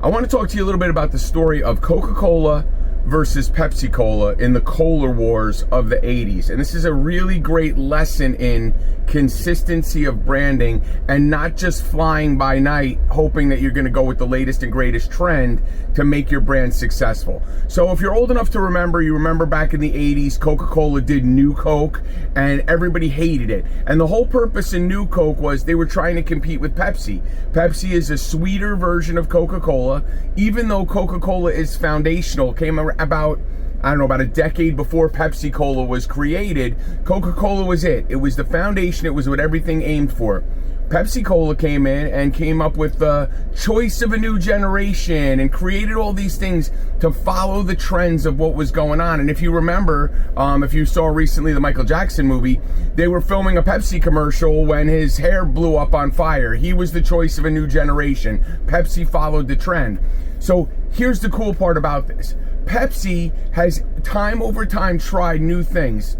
I want to talk to you a little bit about the story of Coca-Cola versus Pepsi Cola in the Cola Wars of the 80s. And this is a really great lesson in consistency of branding and not just flying by night hoping that you're going to go with the latest and greatest trend to make your brand successful. So if you're old enough to remember, you remember back in the 80s, Coca-Cola did New Coke and everybody hated it. And the whole purpose in New Coke was they were trying to compete with Pepsi. Pepsi is a sweeter version of Coca-Cola, even though Coca-Cola is foundational, came about a decade before Pepsi Cola was created. Coca-Cola was it. It was the foundation. It was what everything aimed for. Pepsi Cola came in and came up with the choice of a new generation and created all these things to follow the trends of what was going on. And if you remember, if you saw recently the Michael Jackson movie, they were filming a Pepsi commercial when his hair blew up on fire. He was the choice of a new generation. Pepsi followed the trend. So here's the cool part about this. Pepsi has time over time tried new things.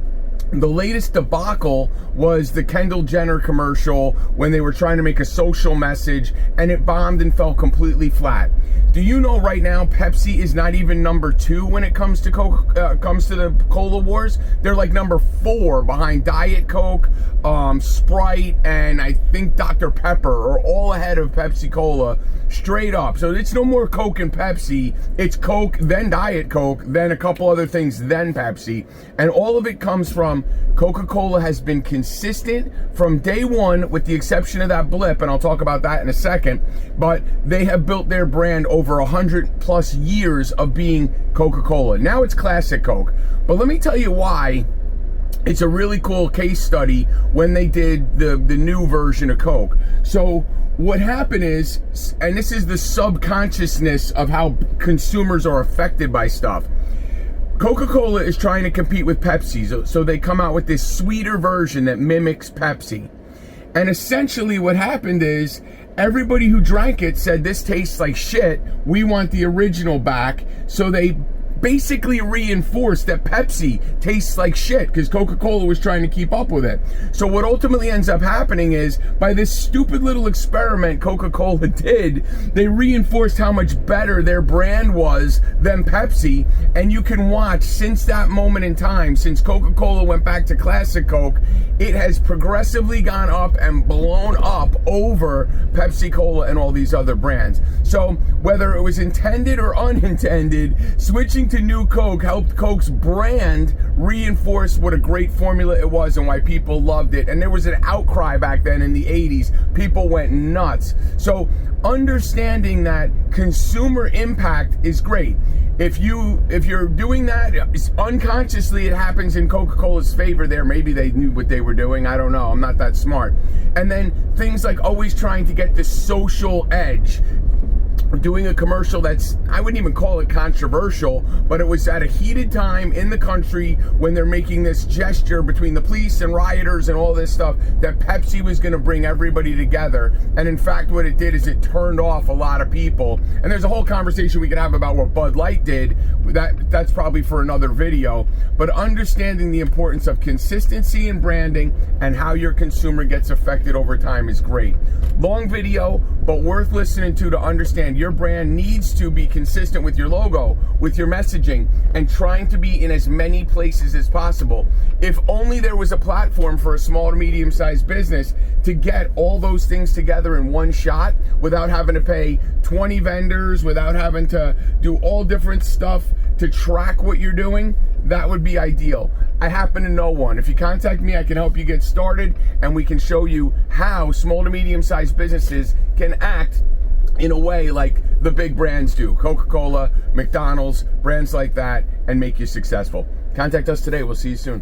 The latest debacle was the Kendall Jenner commercial when they were trying to make a social message and it bombed and fell completely flat. Do you know right now Pepsi is not even number 2 when it comes to the Cola Wars? They're like number 4 behind Diet Coke, Sprite, and I think Dr. Pepper are all ahead of Pepsi Cola straight up. So it's no more Coke and Pepsi. It's Coke, then Diet Coke, then a couple other things, then Pepsi. And all of it comes from Coca-Cola has been consistent from day one with the exception of that blip, and I'll talk about that in a second, but they have built their brand over 100 plus years of being Coca-Cola. Now it's classic Coke. But let me tell you why it's a really cool case study when they did the new version of Coke. So what happened is, and this is the subconsciousness of how consumers are affected by stuff, Coca-Cola is trying to compete with Pepsi, so they come out with this sweeter version that mimics Pepsi. And essentially what happened is everybody who drank it said, this tastes like shit, we want the original back. So they basically reinforced that Pepsi tastes like shit because Coca-Cola was trying to keep up with it. So what ultimately ends up happening is, by this stupid little experiment Coca-Cola did, they reinforced how much better their brand was than Pepsi. And you can watch, since that moment in time, since Coca-Cola went back to classic Coke, it has progressively gone up and blown up over Pepsi Cola and all these other brands. So whether it was intended or unintended, switching to New Coke helped Coke's brand reinforce what a great formula it was and why people loved it. And there was an outcry back then in the 80s. People went nuts. So understanding that consumer impact is great. If you're doing that unconsciously, it happens in Coca-Cola's favor there. Maybe they knew what they were doing. I don't know. I'm not that smart. And then things like always trying to get this social edge. Doing a commercial that's, I wouldn't even call it controversial, but it was at a heated time in the country when they're making this gesture between the police and rioters and all this stuff that Pepsi was going to bring everybody together. And in fact, what it did is it turned off a lot of people. And there's a whole conversation we could have about what Bud Light did. That's probably for another video. But understanding the importance of consistency in branding and how your consumer gets affected over time is great. Long video, but worth listening to understand your brand needs to be consistent with your logo, with your messaging, and trying to be in as many places as possible. If only there was a platform for a small to medium-sized business to get all those things together in one shot without having to pay 20 vendors, without having to do all different stuff to track what you're doing, that would be ideal. I happen to know one. If you contact me, I can help you get started, and we can show you how small to medium-sized businesses can act in a way like the big brands do. Coca-Cola, McDonald's, brands like that, and make you successful. Contact us today. We'll see you soon.